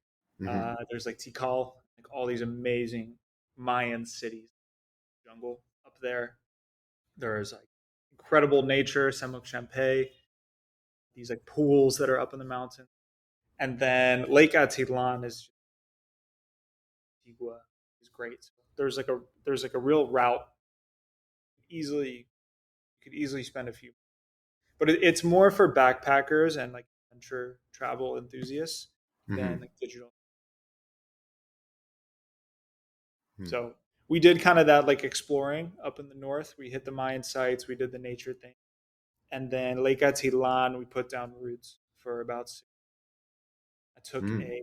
Mm-hmm. There's like Tikal, like all these amazing Mayan cities, jungle up there. There's like incredible nature, Semoc Champey, these like pools that are up in the mountain. And then Lake Atitlan is Antigua is great. So there's like a real route. Easily you could easily spend a few, but it's more for backpackers and like adventure travel enthusiasts than Hmm. like digital. So we did kind of that like exploring up in the north. We hit the Mayan sites, we did the nature thing, and then Lake Atitlan we put down roots for about. I took Hmm. a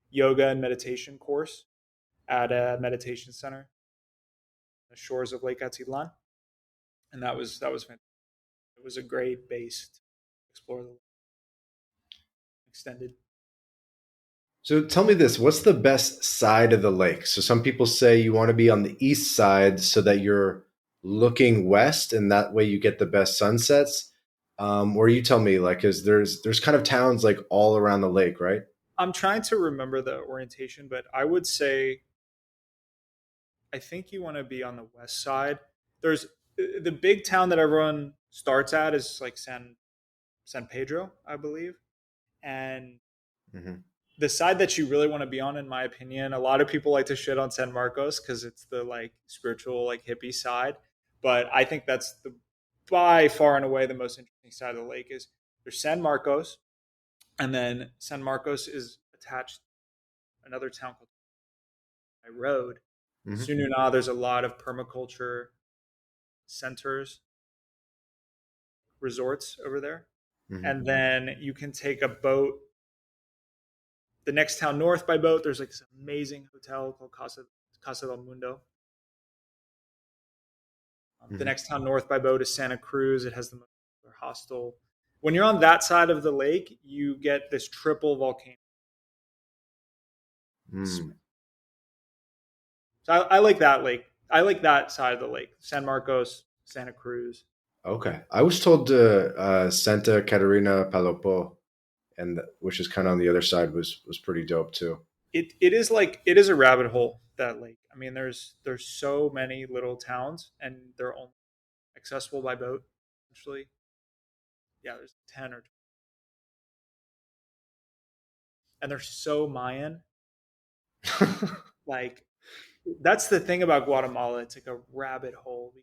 yoga and meditation course at a meditation center on the shores of Lake Atitlan, and that was fantastic. It was a great base to explore the extended. So tell me this, what's the best side of the lake? So some people say you want to be on the east side so that you're looking west and that way you get the best sunsets. Or you tell me, like, cause there's kind of towns like all around the lake, right? I'm trying to remember the orientation, but I would say I think you want to be on the west side. There's the big town that everyone starts at is like San Pedro, I believe, and Hmm. the side that you really want to be on, in my opinion, a lot of people like to shit on San Marcos because it's the like spiritual, like hippie side. But I think that's the by far and away the most interesting side of the lake is there's San Marcos, and then San Marcos is attached to another town called Road. Hmm. Sununa, there's a lot of permaculture centers, resorts over there. Hmm. And then you can take a boat. The next town north by boat, there's like this amazing hotel called Casa del Mundo. The Hmm. next town north by boat is Santa Cruz. It has the most hostel. When you're on that side of the lake, you get this triple volcano. Mm. So I like that lake. I like that side of the lake. San Marcos, Santa Cruz. Okay. I was told Santa Catarina Palopo, and which is kind of on the other side was pretty dope too. It is like it is a rabbit hole, that lake. I mean, there's so many little towns, and they're only accessible by boat. Actually, yeah, there's 10 or 20, and they're so Mayan. Like that's the thing about Guatemala. It's like a rabbit hole.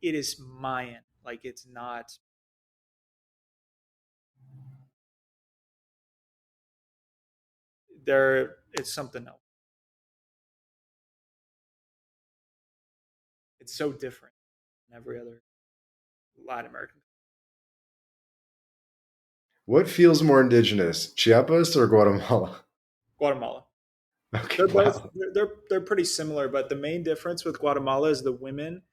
It is Mayan. Like it's not. There, it's something else. It's so different than every other Latin American. What feels more indigenous, Chiapas or Guatemala? Guatemala. Okay, They're both wow. they're pretty similar, but the main difference with Guatemala is the women,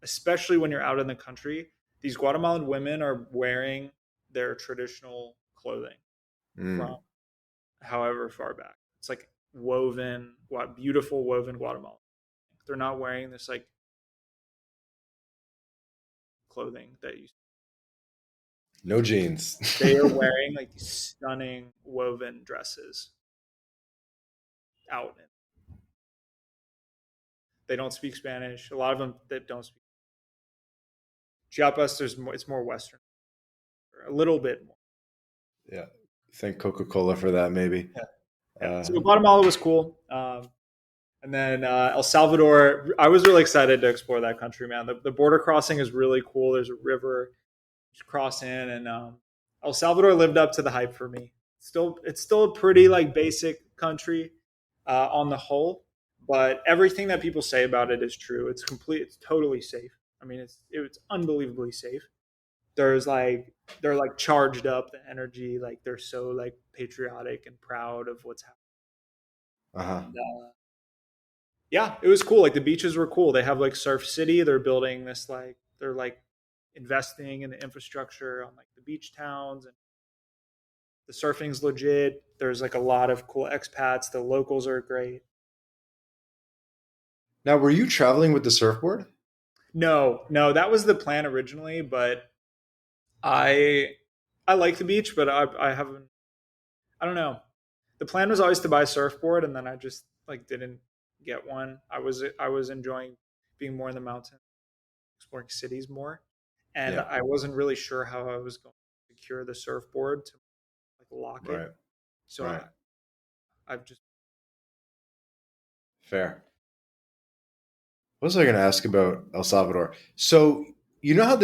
especially when you're out in the country. These Guatemalan women are wearing their traditional clothing from Mm. however far back. It's like woven, what beautiful woven Guatemala. They're not wearing this like clothing that you. No jeans. They are wearing like these stunning woven dresses out. They don't speak Spanish. A lot of them that don't speak Chiapas. There's more. It's more Western, a little bit more. Yeah. Thank Coca-Cola for that, maybe. Yeah, yeah. Uh, So Guatemala was cool. And then El Salvador, I was really excited to explore that country, man. The border crossing is really cool. There's a river you cross in, and El Salvador lived up to the hype for me. It's still a pretty like basic country on the whole, but everything that people say about it is true. It's complete. It's totally safe. I mean, it's unbelievably safe. There's like they're like charged up the energy, like they're so like patriotic and proud of what's happening. uh-huh. And, yeah, it was cool. Like the beaches were cool. They have like Surf City. They're building this like they're like investing in the infrastructure on like the beach towns, and the surfing's legit. There's like a lot of cool expats. The locals are great. Now, were you traveling with the surfboard? No, no, that was the plan originally, but I I like the beach, but I haven't. I don't know. The plan was always to buy a surfboard, and then I just like didn't get one. I was enjoying being more in the mountains, exploring cities more, and Yeah, I wasn't really sure how I was going to secure the surfboard to like lock it. right. So Right. I've just Fair. What was I going to ask about El Salvador? So you know how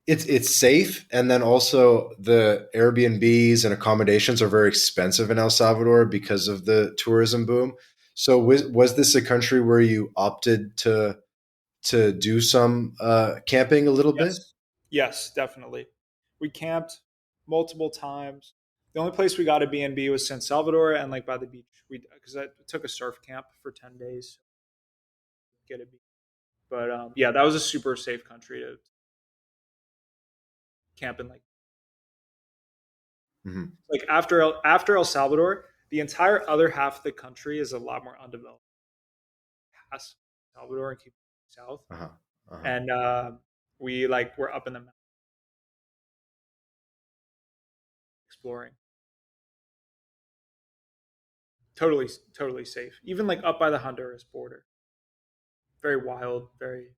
it's safe, and then also the Airbnbs and accommodations are very expensive in El Salvador because of the tourism boom. So was this a country where you opted to do some camping a little bit? yes, yes, definitely. We camped multiple times. The only place we got a B&B was San Salvador and like by the beach. We because I took a surf camp for 10 days. Get a beach, but yeah, that was a super safe country to camp in. Hmm. Like after El Salvador, the entire other half of the country is a lot more undeveloped. Past Salvador and keep south, Uh-huh. Uh-huh. and we like we're up in the mountains exploring. Totally, totally safe. Even like up by the Honduras border, very wild. Very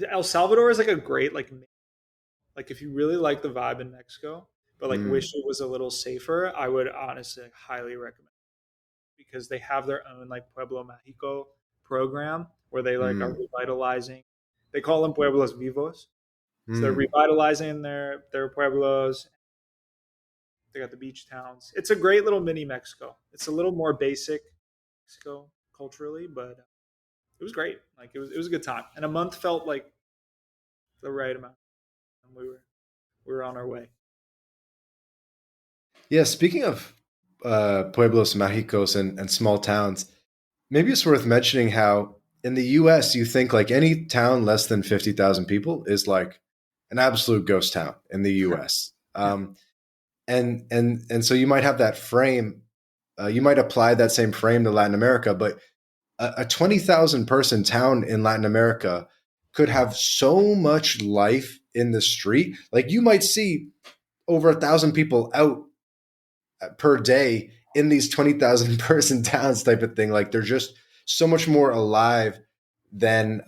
El Salvador is like a great like if you really like the vibe in Mexico, but like Mm, wish it was a little safer, I would honestly highly recommend because they have their own like Pueblo Mágico program where they like are mm, revitalizing. They call them pueblos vivos. So they're mm. revitalizing their pueblos. They got the beach towns. It's a great little mini Mexico. It's a little more basic Mexico culturally, but it was great. Like it was a good time, and a month felt like the right amount. And we were on our way. Yeah, speaking of pueblos mágicos and small towns, maybe it's worth mentioning how in the US you think like any town less than 50,000 people is like an absolute ghost town in the US. And so you might have that frame, you might apply that same frame to Latin America, but a 20,000 person town in Latin America could have so much life in the street. Like you might see over 1,000 people out per day in these 20,000 person towns type of thing. Like they're just so much more alive than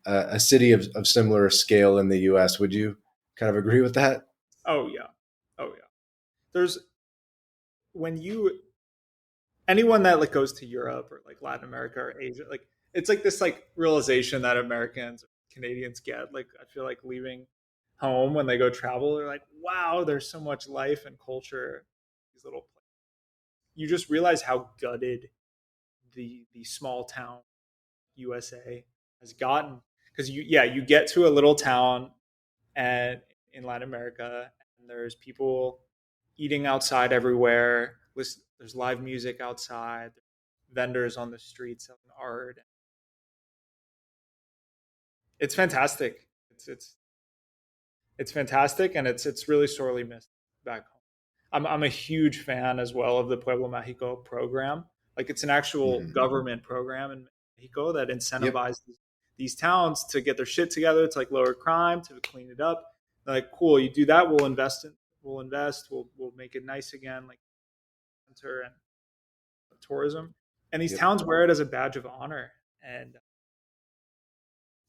a city of similar scale in the US. Would you kind of agree with that? Oh yeah, oh yeah. There's when you anyone that like goes to Europe or like Latin America or Asia, like it's like this like realization that Americans or Canadians get. Like I feel like leaving home when they go travel, they're like, wow, there's so much life and culture. These little places. You just realize how gutted the small town USA has gotten because you get to a little town and in Latin America and there's people eating outside everywhere. There's live music outside, vendors on the streets selling art. It's fantastic. It's fantastic, and it's really sorely missed back home. I'm a huge fan as well of the Pueblo Mágico program. Like it's an actual Mm-hmm. government program in Mexico that Yep. incentivizes these towns to get their shit together, to like lower crime, to clean it up. They're like, cool, you do that, we'll make it nice again, like center and tourism. And these Yep. towns wear it as a badge of honor and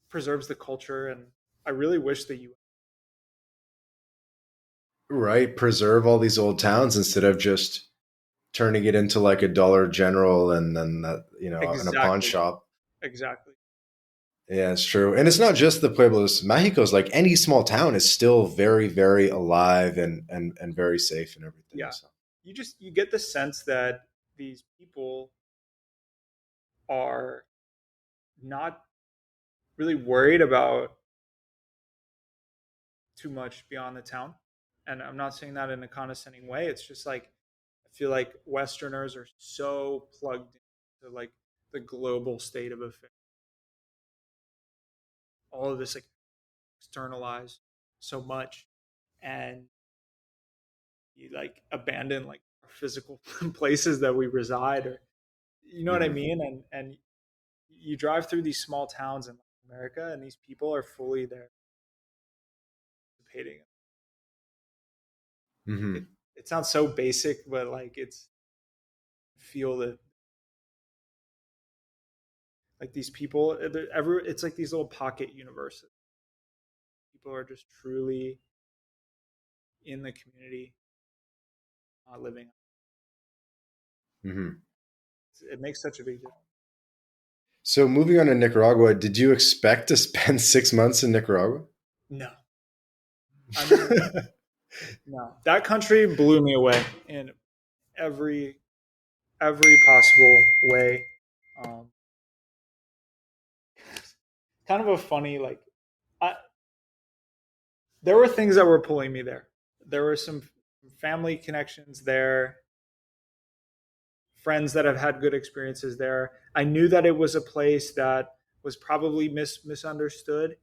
preserves the culture. And I really wish the U.S. Right. Preserve all these old towns instead of just turning it into like a Dollar General and then that, and a pawn Exactly, shop. exactly. Yeah, it's true. And it's not just the Pueblos Mágicos. Like any small town is still very, very alive and very safe and everything. Yeah, So you get the sense that these people are not really worried about too much beyond the town. And I'm not saying that in a condescending way. It's just like I feel like Westerners are so plugged into like the global state of affairs. All of this like externalized so much, and you like abandon like our physical places that we reside, or you know what I hmm mean. And you drive through these small towns in America, and these people are fully there participating. It hmm it sounds so basic, but like it's feel that Like these people, it's like these little pocket universes. People are just truly in the community, living. Hmm. It makes such a big difference. So moving on to Nicaragua, did you expect to spend 6 months in Nicaragua? No, I mean, no. That country blew me away in every every possible way. Um, kind of a funny like, I, there were things that were pulling me there. There were some family connections there, friends that have had good experiences there. I knew that it was a place that was probably misunderstood,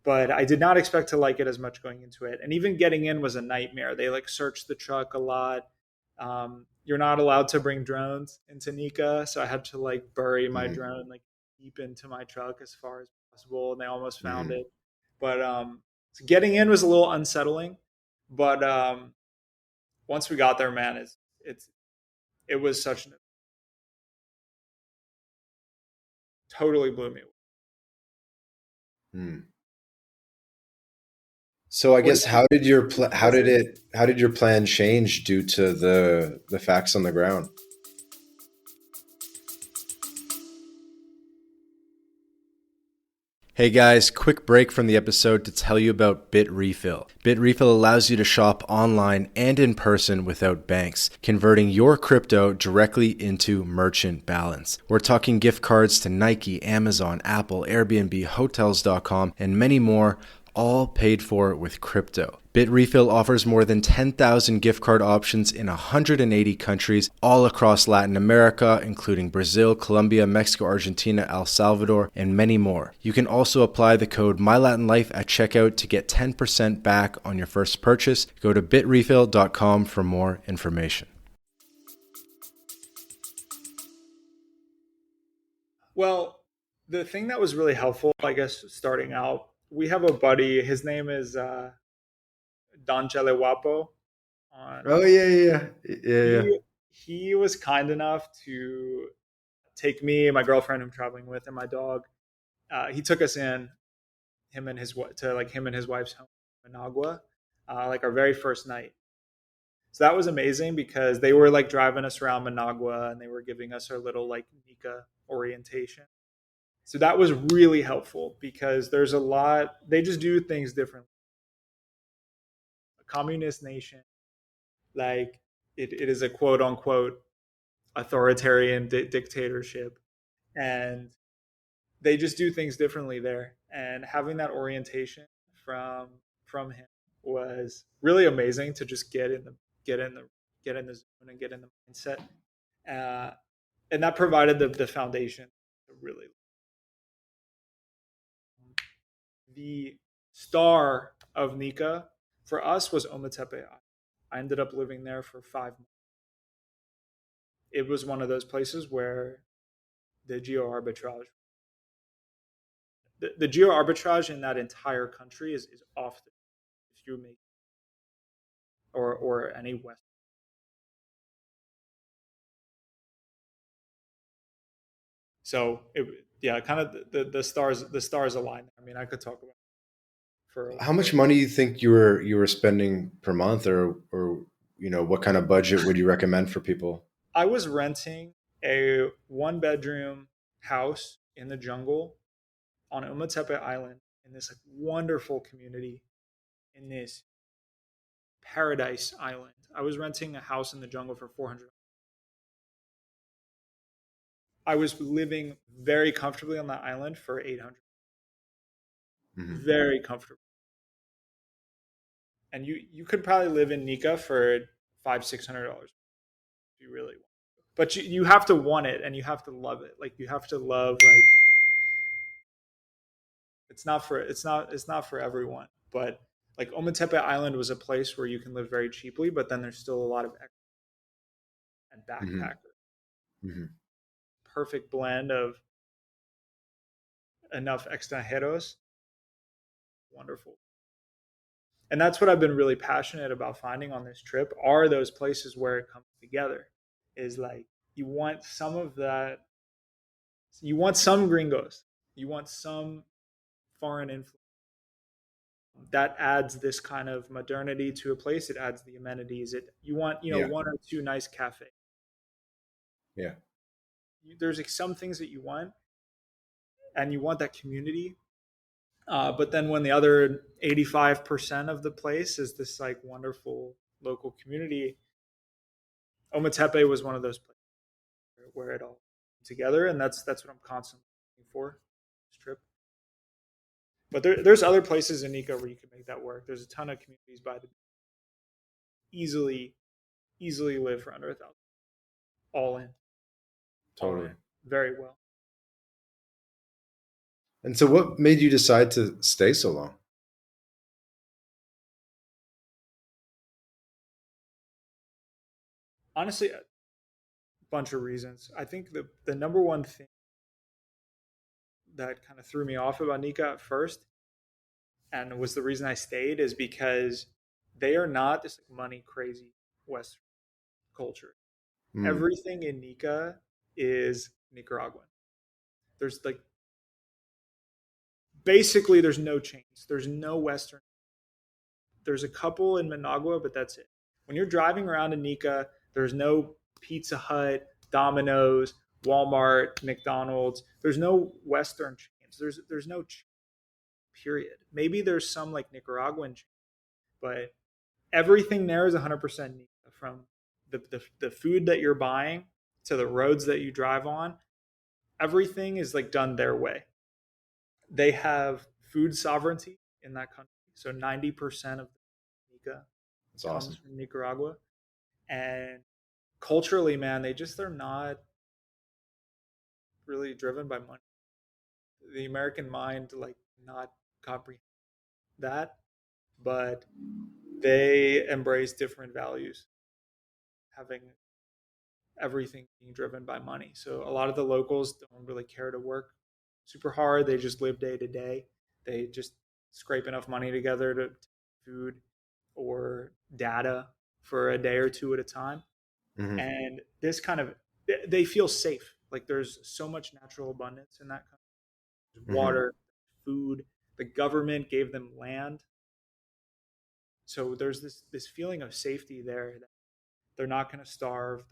but I did not expect to like it as much going into it. And even getting in was a nightmare. They like searched the truck a lot. You're not allowed to bring drones into Nika, so I had to like bury my Hmm. drone like deep into my truck as far as possible, and they almost found Hmm. it. But so getting in was a little unsettling. But once we got there, man, it was such an totally blew me away. Hmm. So I What guess how did your did you how did visit? it how did your plan change due to the facts on the ground? Hey guys, quick break from the episode to tell you about BitRefill. BitRefill allows you to shop online and in person without banks, converting your crypto directly into merchant balance. We're talking gift cards to Nike, Amazon, Apple, Airbnb, Hotels.com, and many more, all paid for with crypto. BitRefill offers more than 10,000 gift card options in 180 countries all across Latin America, including Brazil, Colombia, Mexico, Argentina, El Salvador, and many more. You can also apply the code MyLatinLife at checkout to get 10% back on your first purchase. Go to bitrefill.com for more information. Well, the thing that was really helpful, I guess, starting out, we have a buddy. His name is Don Chelewapo. On Oh yeah, yeah, yeah, yeah, yeah. he was kind enough to take me and my girlfriend, I'm traveling with, and my dog. He took us in him and his wife's home in Managua, like our very first night. So that was amazing because they were like driving us around Managua and they were giving us our little like Nika orientation. So that was really helpful because there's a lot, they just do things differently. A communist nation, like it is a quote unquote authoritarian dictatorship. And they just do things differently there. And having that orientation from from him was really amazing to just get in the get in the zone and get in the mindset. Uh, and that provided the foundation to really the star of Nika for us was Ometepe. I ended up living there for 5 months. It was one of those places where the geo arbitrage, the geo arbitrage in that entire country is off the if you make or any west. So yeah, kind of the stars align. I mean, I could talk about it How for much money do you think you were spending per month, or what kind of budget would you recommend for people? I was renting a 1 bedroom house in the jungle on Umatepe Island in this like wonderful community in this paradise island. I was renting a house in the jungle for 400. I was living very comfortably on that island for 800. Hmm. Very comfortable. And you could probably live in Nika for $500-600 if you really want. But you have to want it and you have to love it. Like you have to love like it's not for everyone. But like Ometepe Island was a place where you can live very cheaply, but then there's still a lot of and Hmm. backpacker. Hmm. Perfect blend of enough extranjeros. Wonderful. And that's what I've been really passionate about finding on this trip are those places where it comes together. Is like you want You want some gringos. You want some foreign influence. That adds this kind of modernity to a place. It adds the amenities. It you want Yeah. one or two nice cafes. Yeah. There's like some things that you want, and you want that community. But then when the other 85% of the place is this like wonderful local community, Ometepe was one of those places where it all came together, and that's what I'm constantly looking for this trip. But there's other places in Nika where you can make that work. There's a ton of communities by the easily easily live for under 1,000. All in, all in, Totally. very well. And so, what made you decide to stay so long? Honestly, a bunch of reasons. I think the number one thing that kind of threw me off about Nika at first, and was the reason I stayed, is because they are not this like money crazy Western culture. Mm, Everything in Nika is Nicaraguan. There's like basically there's no chains. There's no Western. There's a couple in Managua, but that's it. When you're driving around in Nika, there's no Pizza Hut, Domino's, Walmart, McDonald's. There's no Western chains. There's no period. Maybe there's some like Nicaraguan chains, but everything there is 100% Nika, from the food that you're buying to the roads that you drive on. Everything is like done their way. They have food sovereignty in that country. So 90% of Nika that's comes awesome. from Nicaragua. And culturally, man, they're not really driven by money. The American mind like not comprehend that, but they embrace different values, having everything being driven by money. So a lot of the locals don't really care to work super hard. They just live day to day. They just scrape enough money together to food or data for a day or two at a time. Hmm. And this kind of they feel safe. Like there's so much natural abundance in that country. There's Hmm. water, food. The government gave them land, so there's this feeling of safety there that they're not going to starve.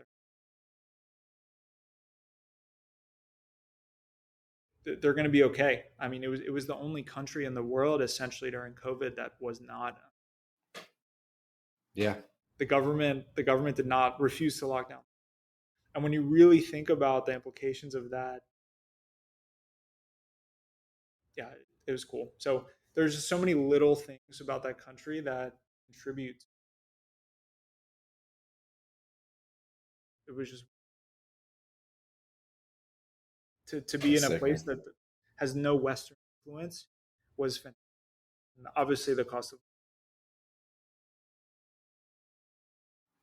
They're going to be okay. I mean, it was the only country in the world essentially during COVID that was not. Yeah. The government did not refuse to lock down. And when you really think about the implications of that, yeah, it was cool. So there's just so many little things about that country that contribute. It was just to be That's in a sick, place man. that has no Western influence was fantastic. And obviously the cost of.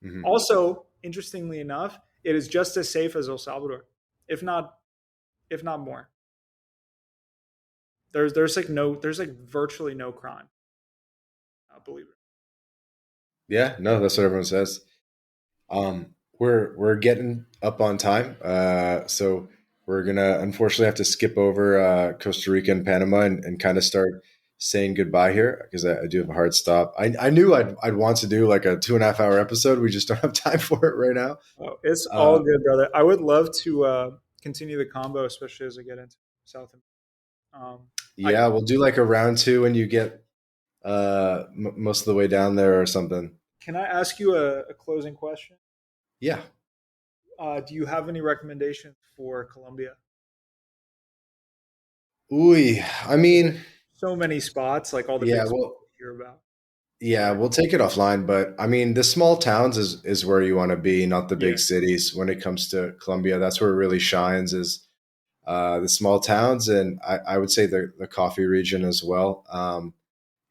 Hmm. Also, interestingly enough, it is just as safe as El Salvador, if not more. There's like virtually no crime. Believe it. Yeah. No, that's what everyone says. We're getting up on time, so we're gonna unfortunately have to skip over Costa Rica and Panama and kind of start saying goodbye here because I do have a hard stop. I knew I'd want to do like a 2.5 hour episode. We just don't have time for it right now. Oh, it's all Uh, good, brother. I would love to continue the combo, especially as I get into South. I yeah, we'll do like a round two when you get most of the way down there or something. Can I ask you a closing question? Yeah. Do you have any recommendations for Colombia? Ooh, I mean, So many spots, like all the yeah. big spots Well, you hear about. yeah, Where? we'll take it offline, but I mean, the small towns is where you want to be, not the big Yeah. cities. When it comes to Colombia, that's where it really shines is the small towns, and I would say the coffee region as well,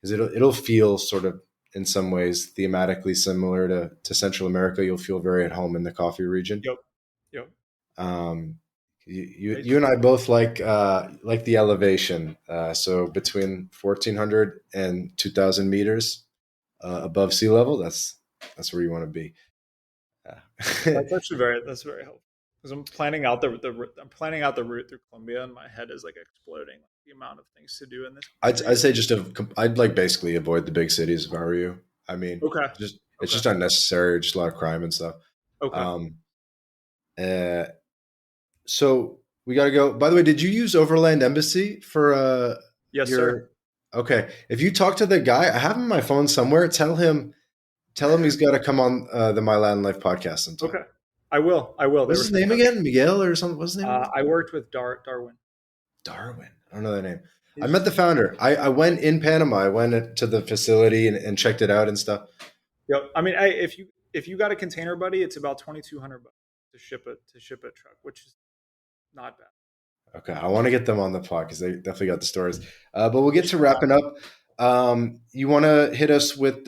because it'll feel sort of in some ways thematically similar to Central America. You'll feel very at home in the coffee region. Yep. Yep. Um, you Nice. and I both like the elevation. So between 1,400 and 2,000 meters above sea level, that's where you want to be. Yeah. That's very helpful. because I'm planning out I'm planning out the route through Colombia, and my head is like exploding. Like, the amount of things to do in this I'd country. say I'd like basically avoid the big cities if I were you. I mean, Okay. just it's Okay. just unnecessary, just a lot of crime and stuff. Okay. Um, uh, so we got to go. By the way, did you use Overland Embassy for Yes, sir. your? Okay, if you talk to the guy, I have him on my phone somewhere. Tell him he's got to come on the My Latin Life podcast sometime. Okay. I will. I will. They What's were his name fantastic. again? Miguel or something? What's his name again? I worked with Darwin. Darwin. I don't know that name. I met He's the founder. I went in Panama. I went to the facility and checked it out and stuff. Yep. I mean, if you got a container, buddy, it's about $2,200 to ship a truck, which is not bad. Okay, I want to get them on the pod because they definitely got the stories. But we'll get to Yeah. wrapping up. You want to hit us with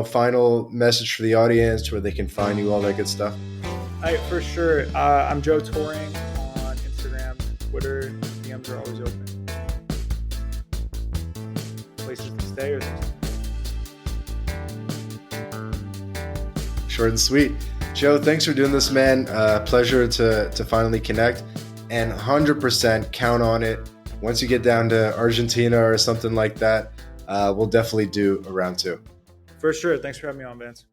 final message for the audience where they can find you, all that good stuff. For sure. I'm Joe Touring on Instagram, Twitter. DMs are always open. Places to stay or things. Short and sweet. Joe, thanks for doing this, man. Pleasure to finally connect, and 100% count on it. Once you get down to Argentina or something like that, we'll definitely do a round two. For sure. Thanks for having me on, Vance.